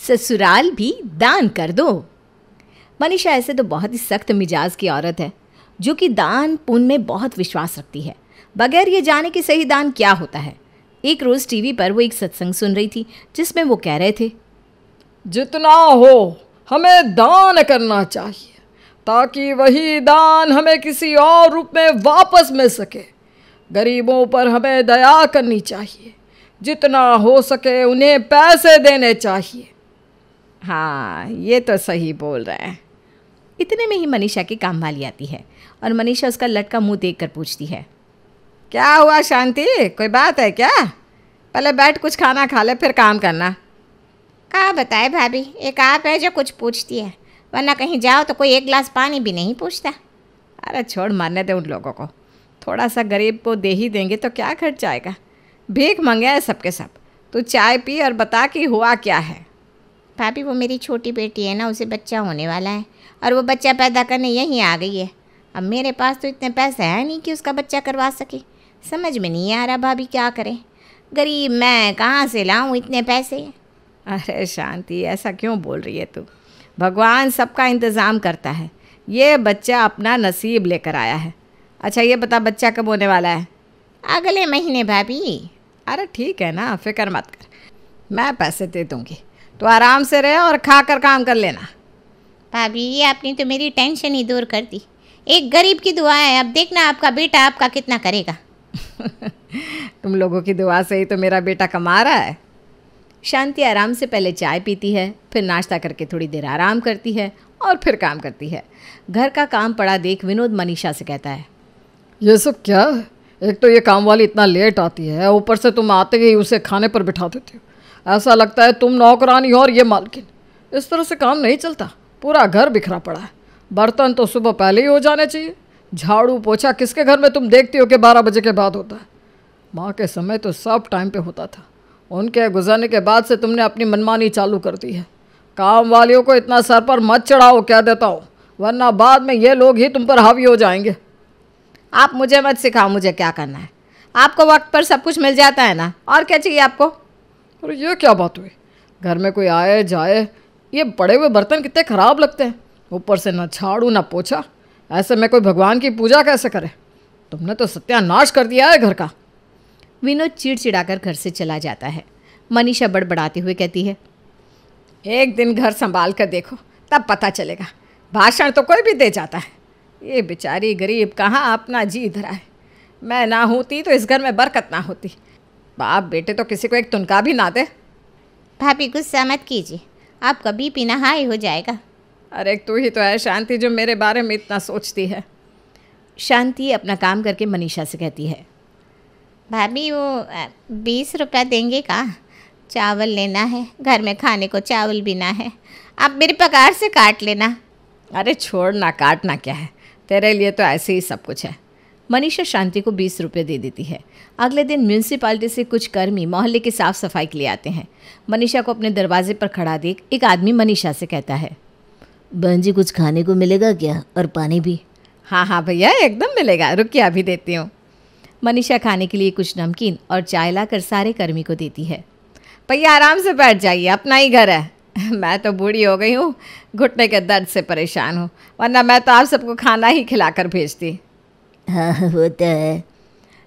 ससुराल भी दान कर दो। मनीषा ऐसे तो बहुत ही सख्त मिजाज की औरत है, जो कि दान पुण्य में बहुत विश्वास रखती है, बगैर ये जाने कि सही दान क्या होता है। एक रोज़ टीवी पर वो एक सत्संग सुन रही थी, जिसमें वो कह रहे थे, जितना हो हमें दान करना चाहिए, ताकि वही दान हमें किसी और रूप में वापस मिल सके। गरीबों पर हमें दया करनी चाहिए, जितना हो सके उन्हें पैसे देने चाहिए। हाँ, ये तो सही बोल रहे हैं। इतने में ही मनीषा की काम वाली आती है और मनीषा उसका लटका मुंह देखकर पूछती है, क्या हुआ शांति, कोई बात है क्या? पहले बैठ कुछ खाना खा ले, फिर काम करना। क्या बताए भाभी, एक आप है जो कुछ पूछती है, वरना कहीं जाओ तो कोई एक गिलास पानी भी नहीं पूछता। अरे छोड़, मारने दे उन लोगों को। थोड़ा सा गरीब को दे ही देंगे तो क्या खर्च जाएगा। भीख मंगे है सबके सब। तू चाय पी और बता कि हुआ क्या है। भाभी वो मेरी छोटी बेटी है ना, उसे बच्चा होने वाला है और वो बच्चा पैदा करने यहीं आ गई है। अब मेरे पास तो इतने पैसे हैं नहीं कि उसका बच्चा करवा सके। समझ में नहीं आ रहा भाभी क्या करें, गरीब मैं कहाँ से लाऊं इतने पैसे। अरे शांति, ऐसा क्यों बोल रही है तू? भगवान सबका इंतज़ाम करता है। ये बच्चा अपना नसीब लेकर आया है। अच्छा ये बता, बच्चा कब होने वाला है? अगले महीने भाभी। अरे ठीक है ना, फिक्र मत कर, मैं पैसे दे दूँगी। तो आराम से रहे और खा कर काम कर लेना। भाभी आपने तो मेरी टेंशन ही दूर कर दी। एक गरीब की दुआ है, अब देखना आपका बेटा आपका कितना करेगा। तुम लोगों की दुआ से ही तो मेरा बेटा कमा रहा है। शांति आराम से पहले चाय पीती है, फिर नाश्ता करके थोड़ी देर आराम करती है और फिर काम करती है। घर का काम पड़ा देख विनोद मनीषा से कहता है, ये सब क्या है? एक तो ये काम वाली इतना लेट आती है, ऊपर से तुम आते ही उसे खाने पर बिठा देती हो। ऐसा लगता है तुम नौकरानी हो और ये मालकिन। इस तरह से काम नहीं चलता। पूरा घर बिखरा पड़ा है। बर्तन तो सुबह पहले ही हो जाने चाहिए। झाड़ू पोछा किसके घर में तुम देखती हो कि 12 बजे के बाद होता है? माँ के समय तो सब टाइम पे होता था। उनके गुजरने के बाद से तुमने अपनी मनमानी चालू कर दी है। काम वालियों को इतना सर पर मत चढ़ाओ, कह देता हूँ, वरना बाद में ये लोग ही तुम पर हावी हो जाएंगे। आप मुझे मत सिखाओ मुझे क्या करना है। आपको वक्त पर सब कुछ मिल जाता है ना, और क्या चाहिए आपको? अरे ये क्या बात हुई? घर में कोई आए जाए, ये पड़े हुए बर्तन कितने ख़राब लगते हैं। ऊपर से ना झाड़ू ना पोछा। ऐसे में कोई भगवान की पूजा कैसे करे? तुमने तो सत्यानाश कर दिया है घर का। विनोद चिड़चिड़ाकर घर से चला जाता है। मनीषा बड़बड़ाते हुए कहती है, एक दिन घर संभाल कर देखो, तब पता चलेगा। भाषण तो कोई भी दे जाता है। ये बेचारी गरीब कहाँ अपना जी धरा है। मैं ना होती तो इस घर में बरकत ना होती। बाप बेटे तो किसी को एक तुनका भी ना दे। भाभी गुस्सा मत कीजिए, आपका बीपी ना हाई हो जाएगा। अरे तू ही तो है शांति जो मेरे बारे में इतना सोचती है। शांति अपना काम करके मनीषा से कहती है, भाभी वो 20 रुपया देंगे का? चावल लेना है, घर में खाने को चावल भी ना है, आप मेरे पगार से काट लेना। अरे छोड़ ना, काटना क्या है, तेरे लिए तो ऐसे ही सब कुछ है। मनीषा शांति को 20 रुपये दे देती है। अगले दिन म्यूनसिपालिटी से कुछ कर्मी मोहल्ले की साफ सफाई के लिए आते हैं। मनीषा को अपने दरवाजे पर खड़ा देख एक आदमी मनीषा से कहता है, बहन जी कुछ खाने को मिलेगा क्या, और पानी भी? हाँ हाँ भैया, एकदम मिलेगा, रुकिए अभी देती हूँ। मनीषा खाने के लिए कुछ नमकीन और चाय लाकर सारे कर्मी को देती है। भैया आराम से बैठ जाइए, अपना ही घर है। मैं तो बूढ़ी हो गई हूँ, घुटने के दर्द से परेशान हूँ, वरना मैं तो आप सबको खाना ही खिलाकर भेजती। हाँ वो तो है।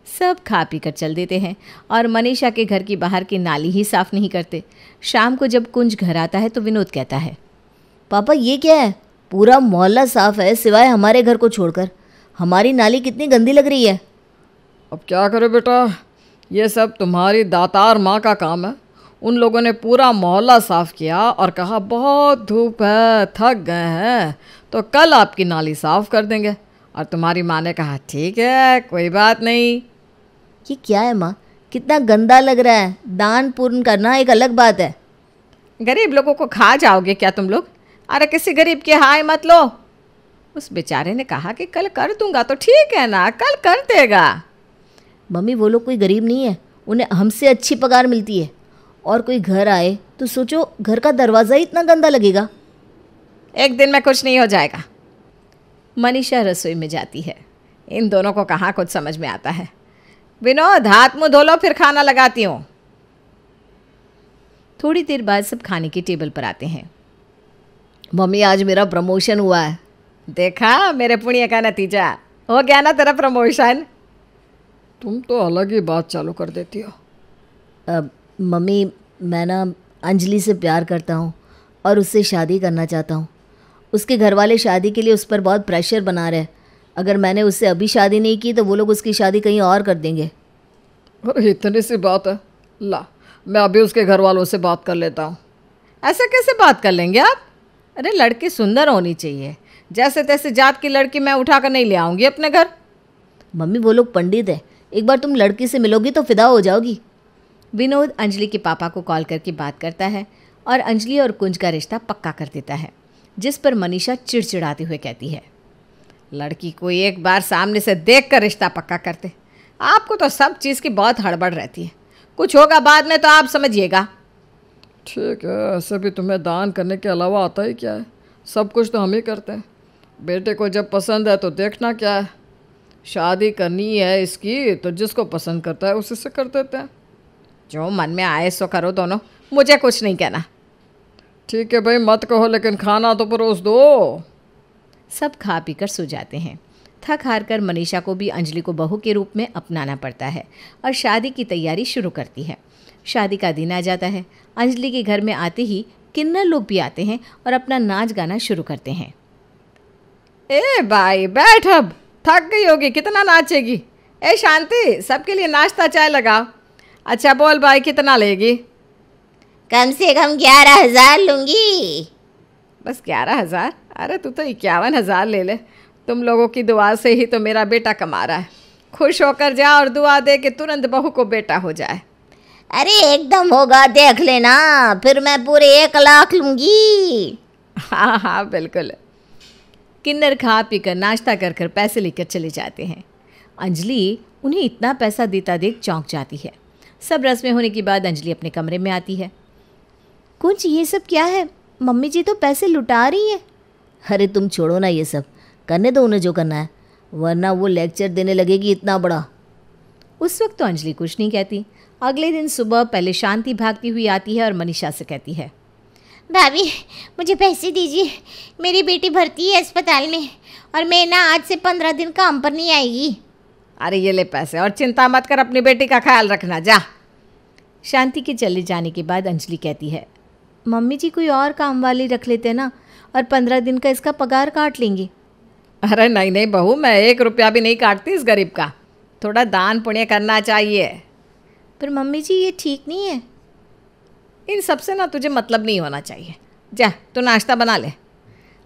सब खा पी कर चल देते हैं और मनीषा के घर की बाहर की नाली ही साफ़ नहीं करते। शाम को जब कुंज घर आता है तो विनोद कहता है, पापा ये क्या है? पूरा मोहल्ला साफ है सिवाय हमारे घर को छोड़कर। हमारी नाली कितनी गंदी लग रही है। अब क्या करे बेटा, ये सब तुम्हारी दातार माँ का काम है। उन लोगों ने पूरा मोहल्ला साफ़ किया और कहा बहुत धूप है, थक गए हैं, तो कल आपकी नाली साफ़ कर देंगे। और तुम्हारी माँ ने कहा ठीक है, कोई बात नहीं। ये क्या है माँ, कितना गंदा लग रहा है। दान पुण्य करना एक अलग बात है। गरीब लोगों को खा जाओगे क्या तुम लोग? अरे किसी गरीब की हाय मत लो। उस बेचारे ने कहा कि कल कर दूंगा, तो ठीक है ना, कल कर देगा। मम्मी वो लोग कोई गरीब नहीं है, उन्हें हमसे अच्छी पगार मिलती है। और कोई घर आए तो सोचो, घर का दरवाज़ा ही इतना गंदा लगेगा। एक दिन में कुछ नहीं हो जाएगा। मनीषा रसोई में जाती है। इन दोनों को कहाँ कुछ समझ में आता है। विनोद हाथ मुँह धो लो, फिर खाना लगाती हूँ। थोड़ी देर बाद सब खाने के टेबल पर आते हैं। मम्मी आज मेरा प्रमोशन हुआ है। देखा मेरे पुण्य का नतीजा, हो गया ना तेरा प्रमोशन। तुम तो अलग ही बात चालू कर देती हो। मम्मी मैं ना अंजलि से प्यार करता हूँ और उससे शादी करना चाहता हूँ। उसके घर वाले शादी के लिए उस पर बहुत प्रेशर बना रहे हैं। अगर मैंने उससे अभी शादी नहीं की तो वो लोग उसकी शादी कहीं और कर देंगे। अरे इतनी सी बात है, ला मैं अभी उसके घर वालों से बात कर लेता हूँ। ऐसे कैसे बात कर लेंगे आप? अरे लड़की सुंदर होनी चाहिए, जैसे तैसे जात की लड़की मैं उठा कर नहीं ले आऊँगी अपने घर। मम्मी वो लोग पंडित हैं, एक बार तुम लड़की से मिलोगी तो फिदा हो जाओगी। विनोद अंजलि के पापा को कॉल करके बात करता है और अंजलि और कुंज का रिश्ता पक्का कर देता है, जिस पर मनीषा चिड़चिड़ाते हुए कहती है, लड़की को एक बार सामने से देख कर रिश्ता पक्का करते। आपको तो सब चीज़ की बहुत हड़बड़ रहती है, कुछ होगा बाद में तो आप समझिएगा। ठीक है, ऐसे भी तुम्हें दान करने के अलावा आता ही क्या है, सब कुछ तो हम ही करते हैं। बेटे को जब पसंद है तो देखना क्या है, शादी करनी है इसकी तो जिसको पसंद करता है उसी से कर देते हैं। जो मन में आए सो करो दोनों, मुझे कुछ नहीं कहना। ठीक है भाई, मत कहो लेकिन खाना तो परोस दो। सब खा पी कर सो जाते हैं। थक हार कर मनीषा को भी अंजलि को बहू के रूप में अपनाना पड़ता है और शादी की तैयारी शुरू करती है। शादी का दिन आ जाता है। अंजलि के घर में आते ही किन्नर लोग भी आते हैं और अपना नाच गाना शुरू करते हैं। ए भाई बैठ, अब थक गई होगी, कितना नाचेगी। ए शांति, सबके लिए नाश्ता चाय लगाओ। अच्छा बोल भाई, कितना लेगी? कम से कम 11,000 लूँगी। बस 11,000? अरे तू तो 51,000 ले ले। तुम लोगों की दुआ से ही तो मेरा बेटा कमा रहा है। खुश होकर जा और दुआ दे कि तुरंत बहू को बेटा हो जाए। अरे एकदम होगा, देख लेना, फिर मैं पूरे 1 लाख लूँगी। हाँ हाँ बिल्कुल। किन्नर खा पीकर नाश्ता कर कर पैसे लेकर चले जाते हैं। अंजलि उन्हें इतना पैसा देता देख चौंक जाती है। सब रस्में होने के बाद अंजलि अपने कमरे में आती है। कुछ ये सब क्या है? मम्मी जी तो पैसे लुटा रही है। अरे तुम छोड़ो ना ये सब, करने दो उन्हें जो करना है, वरना वो लेक्चर देने लगेगी इतना बड़ा। उस वक्त तो अंजलि कुछ नहीं कहती। अगले दिन सुबह पहले शांति भागती हुई आती है और मनीषा से कहती है, भाभी मुझे पैसे दीजिए, मेरी बेटी भर्ती है अस्पताल में और मैं ना आज से 15 दिन काम पर नहीं आएगी। अरे ये ले पैसे और चिंता मत कर, अपनी बेटी का ख्याल रखना, जा। शांति के चले जाने के बाद अंजलि कहती है, मम्मी जी कोई और काम वाली रख लेते हैं ना, और 15 दिन का इसका पगार काट लेंगे। अरे नहीं नहीं बहू, मैं 1 रुपया भी नहीं काटती इस गरीब का, थोड़ा दान पुण्य करना चाहिए। पर मम्मी जी ये ठीक नहीं है। इन सब से ना तुझे मतलब नहीं होना चाहिए, जा तू नाश्ता बना ले।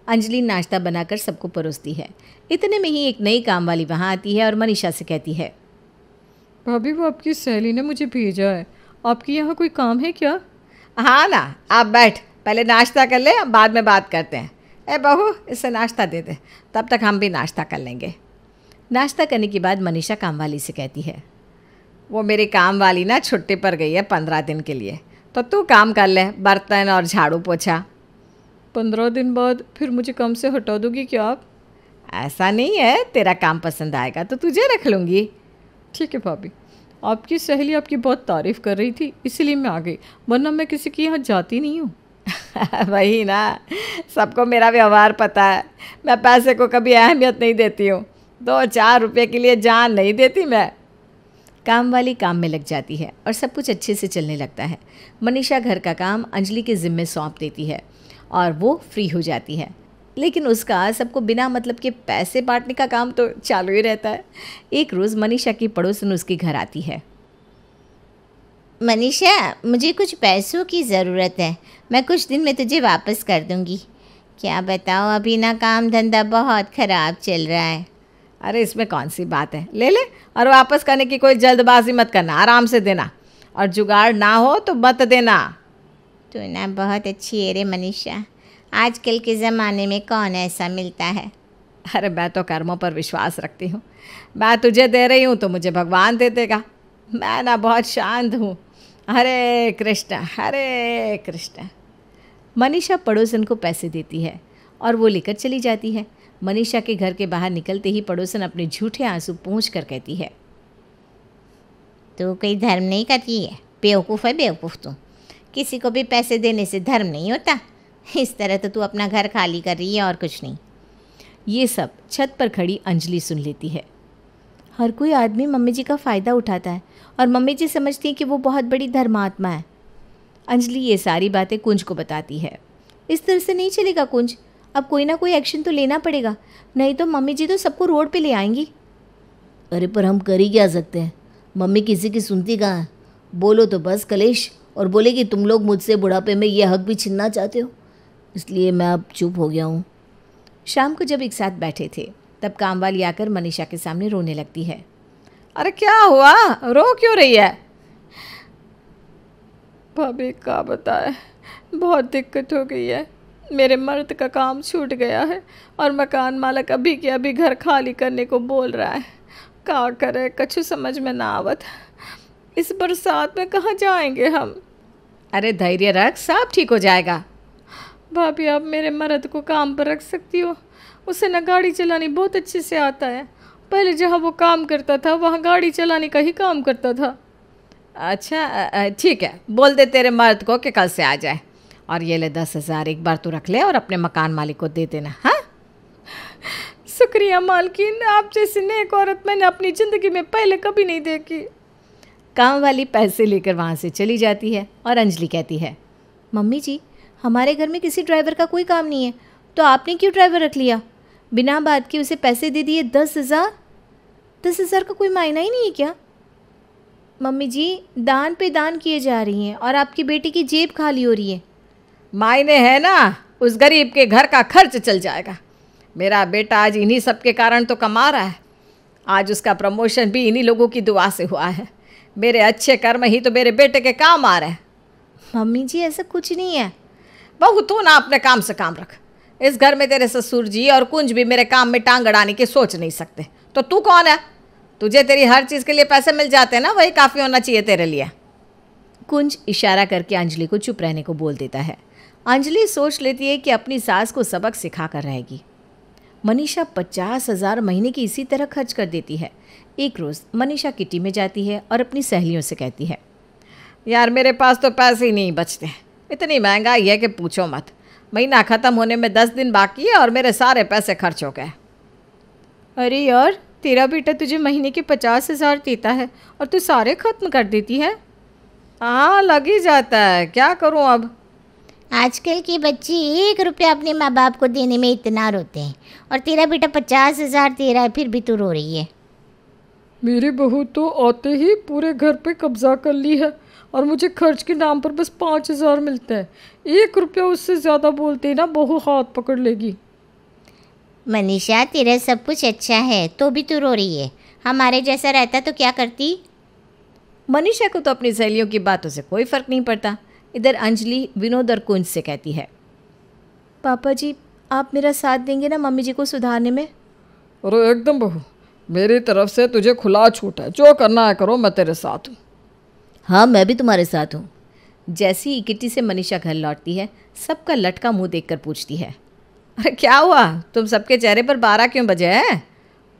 अंजलि नाश्ता बनाकर सबको परोसती है। इतने में ही एक नई काम वाली वहाँ आती है और मनीषा से कहती है, भाभी वो आपकी सहेली ने मुझे भेजा है, आपकी यहाँ कोई काम है क्या? हाँ ना, आप बैठ, पहले नाश्ता कर ले, बाद में बात करते हैं। ए बहू इससे नाश्ता दे दे, तब तक हम भी नाश्ता कर लेंगे। नाश्ता करने के बाद मनीषा काम वाली से कहती है, वो मेरी काम वाली ना छुट्टी पर गई है 15 दिन के लिए, तो तू काम कर ले, बर्तन और झाड़ू पोछा। 15 दिन बाद फिर मुझे काम से हटा दोगी क्या आप? ऐसा नहीं है, तेरा काम पसंद आएगा तो तुझे रख लूँगी। ठीक है भाभी, आपकी सहेली आपकी बहुत तारीफ़ कर रही थी इसलिए मैं आ गई, वरना मैं किसी की यहाँ जाती नहीं हूँ। वही ना, सबको मेरा व्यवहार पता है, मैं पैसे को कभी अहमियत नहीं देती हूँ, 2-4 रुपये के लिए जान नहीं देती मैं। काम वाली काम में लग जाती है और सब कुछ अच्छे से चलने लगता है। मनीषा घर का काम अंजलि के ज़िम्मे सौंप देती है और वो फ्री हो जाती है, लेकिन उसका सबको बिना मतलब के पैसे बांटने का काम तो चालू ही रहता है। एक रोज़ मनीषा की पड़ोसन उसके घर आती है। मनीषा मुझे कुछ पैसों की ज़रूरत है, मैं कुछ दिन में तुझे वापस कर दूँगी। क्या बताओ, अभी ना काम धंधा बहुत ख़राब चल रहा है। अरे इसमें कौन सी बात है, ले ले, और वापस करने की कोई जल्दबाजी मत करना, आराम से देना, और जुगाड़ ना हो तो मत देना। तो ना बहुत अच्छी है रे मनीषा, आजकल के ज़माने में कौन ऐसा मिलता है। अरे मैं तो कर्मों पर विश्वास रखती हूँ, मैं तुझे दे रही हूँ तो मुझे भगवान दे देगा। मैं ना बहुत शांत हूँ। हरे कृष्ण हरे कृष्ण। मनीषा पड़ोसन को पैसे देती है और वो लेकर चली जाती है। मनीषा के घर के बाहर निकलते ही पड़ोसन अपने झूठे आंसू पोंछ कर कहती है, तू कोई धर्म नहीं करती है, बेवकूफ़ है बेवकूफ़ तू। किसी को भी पैसे देने से धर्म नहीं होता। इस तरह तो तू अपना घर खाली कर रही है और कुछ नहीं। ये सब छत पर खड़ी अंजलि सुन लेती है। हर कोई आदमी मम्मी जी का फ़ायदा उठाता है और मम्मी जी समझती हैं कि वो बहुत बड़ी धर्मात्मा है। अंजलि ये सारी बातें कुंज को बताती है। इस तरह से नहीं चलेगा कुंज, अब कोई ना कोई एक्शन तो लेना पड़ेगा, नहीं तो मम्मी जी तो सबको रोड पे ले आएंगी। अरे पर हम कर ही क्या सकते हैं, मम्मी किसी की सुनती कहाँ है। बोलो तो बस कलेश, और बोले कि तुम लोग मुझसे बुढ़ापे में ये हक भी छीनना चाहते हो, इसलिए मैं अब चुप हो गया हूँ। शाम को जब एक साथ बैठे थे तब कामवाली आकर मनीषा के सामने रोने लगती है। अरे क्या हुआ, रो क्यों रही है? भाभी का बताए, बहुत दिक्कत हो गई है। मेरे मर्द का काम छूट गया है और मकान मालिक अभी के अभी घर खाली करने को बोल रहा है। क्या करे, कछु समझ में ना आवत। इस बरसात में कहाँ जाएंगे हम? अरे धैर्य रख, सब ठीक हो जाएगा। भाभी आप मेरे मर्द को काम पर रख सकती हो, उसे ना गाड़ी चलानी बहुत अच्छे से आता है। पहले जहाँ वो काम करता था वहाँ गाड़ी चलाने का ही काम करता था। अच्छा ठीक है, बोल दे तेरे मर्द को कि कल से आ जाए। और ये ले 10,000 एक बार तू रख ले और अपने मकान मालिक को दे देना। हाँ, शुक्रिया मालकिन, आप जैसी नेक औरत मैंने अपनी ज़िंदगी में पहले कभी नहीं देखी। काम वाली पैसे लेकर वहाँ से चली जाती है और अंजलि कहती है, मम्मी जी हमारे घर में किसी ड्राइवर का कोई काम नहीं है, तो आपने क्यों ड्राइवर रख लिया? बिना बात के उसे पैसे दे दिए 10,000। 10,000 का कोई मायना ही नहीं है क्या? मम्मी जी दान पे दान किए जा रही हैं और आपकी बेटी की जेब खाली हो रही है। मायने है ना, उस गरीब के घर का खर्च चल जाएगा। मेरा बेटा आज इन्हीं सब के कारण तो कमा रहा है। आज उसका प्रमोशन भी इन्हीं लोगों की दुआ से हुआ है। मेरे अच्छे कर्म ही तो मेरे बेटे के काम आ रहे हैं। मम्मी जी ऐसा कुछ नहीं है। बहू तू ना अपने काम से काम रख। इस घर में तेरे ससुर जी और कुंज भी मेरे काम में टांग अड़ाने की सोच नहीं सकते, तो तू कौन है? तुझे तेरी हर चीज़ के लिए पैसे मिल जाते हैं ना, वही काफ़ी होना चाहिए तेरे लिए। कुंज इशारा करके अंजलि को चुप रहने को बोल देता है। अंजलि सोच लेती है कि अपनी सास को सबक सिखा कर रहेगी। मनीषा 50,000 महीने की इसी तरह खर्च कर देती है। एक रोज़ मनीषा किटी में जाती है और अपनी सहेलियों से कहती है, यार मेरे पास तो पैसे ही नहीं बचते, इतनी महंगाई है कि पूछो मत। महीना ख़त्म होने में 10 दिन बाकी है और मेरे सारे पैसे खर्च हो गए। अरे यार तेरा बेटा तुझे महीने के 50,000 देता है और तू सारे ख़त्म कर देती है। हाँ लग ही जाता है, क्या करूँ अब। आजकल के बच्चे 1 रुपया अपने माँ बाप को देने में इतना रोते हैं और तेरा बेटा 50,000 दे रहा है, फिर भी तू रो रही है। मेरी बहू तो आते ही पूरे घर पे कब्जा कर ली है और मुझे खर्च के नाम पर बस 5,000 मिलते हैं। 1 रुपया उससे ज़्यादा बोलते ही ना बहू हाथ पकड़ लेगी। मनीषा तेरा सब कुछ अच्छा है तो भी तू रो रही है, हमारे जैसा रहता तो क्या करती? मनीषा को तो अपनी सहेलियों की बातों से कोई फ़र्क नहीं पड़ता। इधर अंजलि विनोद और कुंज से कहती है, पापा जी आप मेरा साथ देंगे ना मम्मी जी को सुधारने में? अरे एकदम बहू, मेरी तरफ से तुझे खुला छूट है, जो करना है करो, मैं तेरे साथ हूँ। हाँ मैं भी तुम्हारे साथ हूँ। जैसी ही किटी से मनीषा घर लौटती है सबका लटका मुंह देखकर पूछती है, अरे क्या हुआ, तुम सबके चेहरे पर 12 क्यों बजे हैं?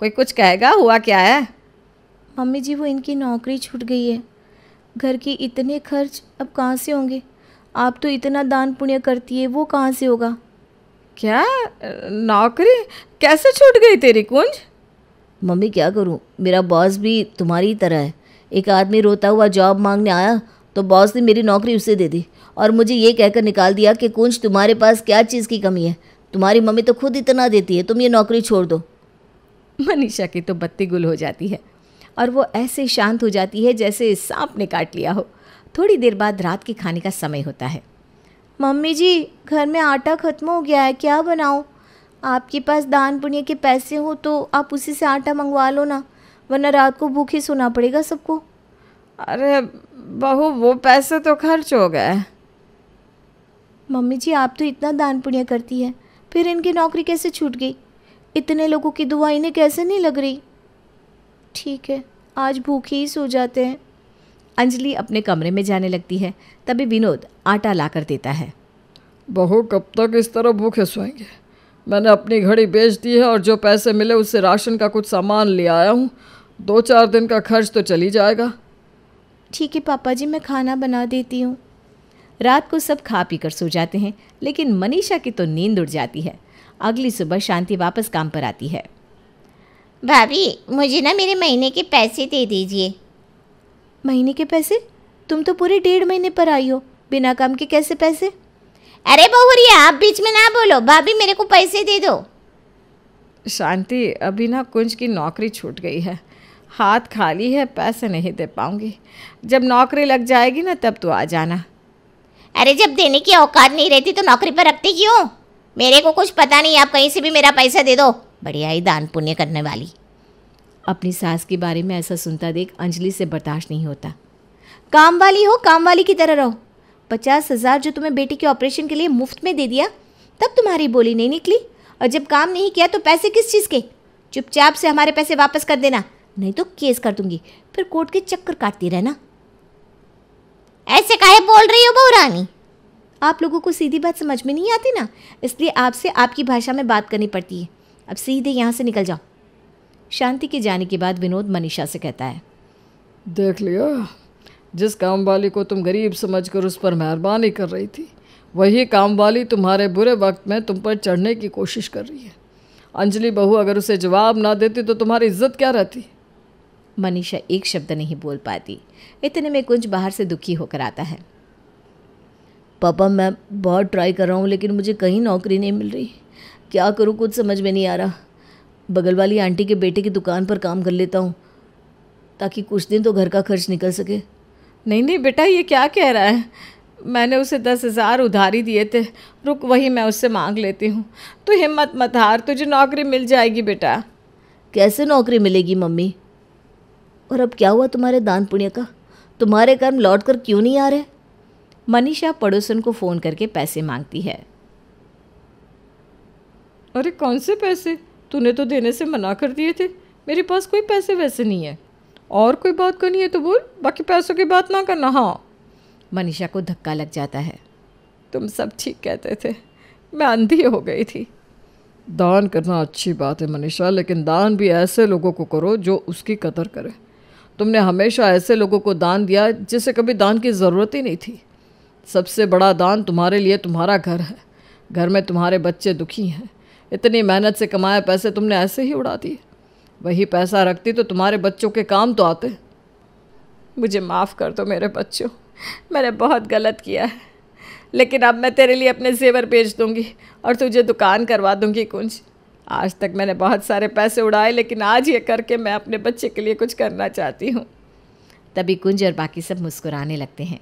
कोई कुछ कहेगा, हुआ क्या है? मम्मी जी वो इनकी नौकरी छूट गई है, घर के इतने खर्च अब कहाँ से होंगे? आप तो इतना दान पुण्य करती है, वो कहाँ से होगा? क्या नौकरी कैसे छूट गई तेरी कुंज? मम्मी क्या करूँ, मेरा बॉस भी तुम्हारी तरह है। एक आदमी रोता हुआ जॉब मांगने आया तो बॉस ने मेरी नौकरी उसे दे दी और मुझे ये कहकर निकाल दिया कि कुंज तुम्हारे पास क्या चीज़ की कमी है, तुम्हारी मम्मी तो खुद इतना देती है, तुम ये नौकरी छोड़ दो। मनीषा की तो बत्ती गुल हो जाती है और वो ऐसे शांत हो जाती है जैसे सांप ने काट लिया हो। थोड़ी देर बाद रात के खाने का समय होता है। मम्मी जी घर में आटा ख़त्म हो गया है, क्या बनाऊँ? आपके पास दान पुण्य के पैसे हो तो आप उसी से आटा मंगवा लो ना, वरना रात को भूखे सोना पड़ेगा सबको। अरे बहू वो पैसे तो खर्च हो गए। मम्मी जी आप तो इतना दान पुण्य करती है, फिर इनकी नौकरी कैसे छूट गई? इतने लोगों की दुआ इन्हें कैसे नहीं लग रही? ठीक है आज भूखे ही सो जाते हैं। अंजलि अपने कमरे में जाने लगती है, तभी विनोद आटा लाकर देता है। बहू कब तक इस तरह भूखे सोएंगे? मैंने अपनी घड़ी बेच दी है और जो पैसे मिले उससे राशन का कुछ सामान ले आया हूँ, 2-4 दिन का खर्च तो चली जाएगा। ठीक है पापा जी मैं खाना बना देती हूँ। रात को सब खा पी कर सो जाते हैं, लेकिन मनीषा की तो नींद उड़ जाती है। अगली सुबह शांति वापस काम पर आती है। भाभी, मुझे ना मेरे महीने के पैसे दे दीजिए। महीने के पैसे? तुम तो पूरे 1.5 महीने पर आई हो, बिना काम के कैसे पैसे? अरे बहुरिया, आप बीच में ना बोलो। भाभी, मेरे को पैसे दे दो। शांति, अभी ना कुंज की नौकरी छूट गई है, हाथ खाली है, पैसे नहीं दे पाऊंगी। जब नौकरी लग जाएगी ना तब तो आ जाना। अरे जब देने की औकात नहीं रहती तो नौकरी पर रखती क्यों? मेरे को कुछ पता नहीं, आप कहीं से भी मेरा पैसा दे दो। बढ़िया ही दान पुण्य करने वाली। अपनी सास के बारे में ऐसा सुनता देख अंजलि से बर्दाश्त नहीं होता। काम वाली हो, काम वाली की तरह रहो। 50,000 जो तुम्हें बेटी के ऑपरेशन के लिए मुफ्त में दे दिया, तब तुम्हारी बोली नहीं निकली, और जब काम नहीं किया तो पैसे किस चीज़ के? चुपचाप से हमारे पैसे वापस कर देना, नहीं तो केस कर दूंगी, फिर कोर्ट के चक्कर काटती रहना। ऐसे काहे बोल रही हो बहू रानी? आप लोगों को सीधी बात समझ में नहीं आती ना, इसलिए आपसे आपकी भाषा में बात करनी पड़ती है। अब सीधे यहाँ से निकल जाओ। शांति के जाने के बाद विनोद मनीषा से कहता है, देख लिया, जिस काम वाली को तुम गरीब समझकर उस पर मेहरबानी कर रही थी, वही काम वाली तुम्हारे बुरे वक्त में तुम पर चढ़ने की कोशिश कर रही है। अंजलि बहू अगर उसे जवाब ना देती तो तुम्हारी इज्जत क्या रहती? मनीषा एक शब्द नहीं बोल पाती। इतने में कुंज बाहर से दुखी होकर आता है। पापा, मैं बहुत ट्राई कर रहा हूँ लेकिन मुझे कहीं नौकरी नहीं मिल रही। क्या करूँ, कुछ समझ में नहीं आ रहा। बगल वाली आंटी के बेटे की दुकान पर काम कर लेता हूँ ताकि कुछ दिन तो घर का खर्च निकल सके। नहीं नहीं बेटा, ये क्या कह रहा है? मैंने उसे 10,000 उधारी दिए थे, रुक वही मैं उससे मांग लेती हूँ। तो हिम्मत मत हार, तुझे नौकरी मिल जाएगी बेटा। कैसे नौकरी मिलेगी मम्मी? और अब क्या हुआ तुम्हारे दान पुण्य का? तुम्हारे कर्म लौट कर क्यों नहीं आ रहे? मनीषा पड़ोसन को फ़ोन करके पैसे मांगती है। अरे कौन से पैसे? तूने तो देने से मना कर दिए थे। मेरे पास कोई पैसे वैसे नहीं है। और कोई बात करनी है तो बोल, बाकी पैसों की बात ना करना। हाँ। मनीषा को धक्का लग जाता है। तुम सब ठीक कहते थे, मैं अंधी हो गई थी। दान करना अच्छी बात है मनीषा, लेकिन दान भी ऐसे लोगों को करो जो उसकी कदर करे। तुमने हमेशा ऐसे लोगों को दान दिया जिसे कभी दान की ज़रूरत ही नहीं थी। सबसे बड़ा दान तुम्हारे लिए तुम्हारा घर है। घर में तुम्हारे बच्चे दुखी हैं। इतनी मेहनत से कमाए पैसे तुमने ऐसे ही उड़ा दिए। वही पैसा रखती तो तुम्हारे बच्चों के काम तो आते। मुझे माफ़ कर दो मेरे बच्चों, मैंने बहुत गलत किया है, लेकिन अब मैं तेरे लिए अपने जेवर बेच दूंगी और तुझे दुकान करवा दूंगी कुंज। आज तक मैंने बहुत सारे पैसे उड़ाए, लेकिन आज ये करके मैं अपने बच्चे के लिए कुछ करना चाहती हूँ। तभी कुंज और बाकी सब मुस्कुराने लगते हैं।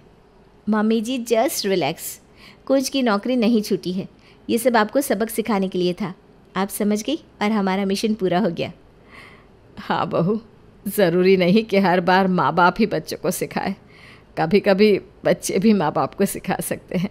मम्मी जी जस्ट रिलैक्स, कुंज की नौकरी नहीं छूटी है। ये सब आपको सबक सिखाने के लिए था, आप समझ गई और हमारा मिशन पूरा हो गया। हाँ बहू, ज़रूरी नहीं कि हर बार माँ बाप ही बच्चों को सिखाए, कभी कभी बच्चे भी माँ बाप को सिखा सकते हैं।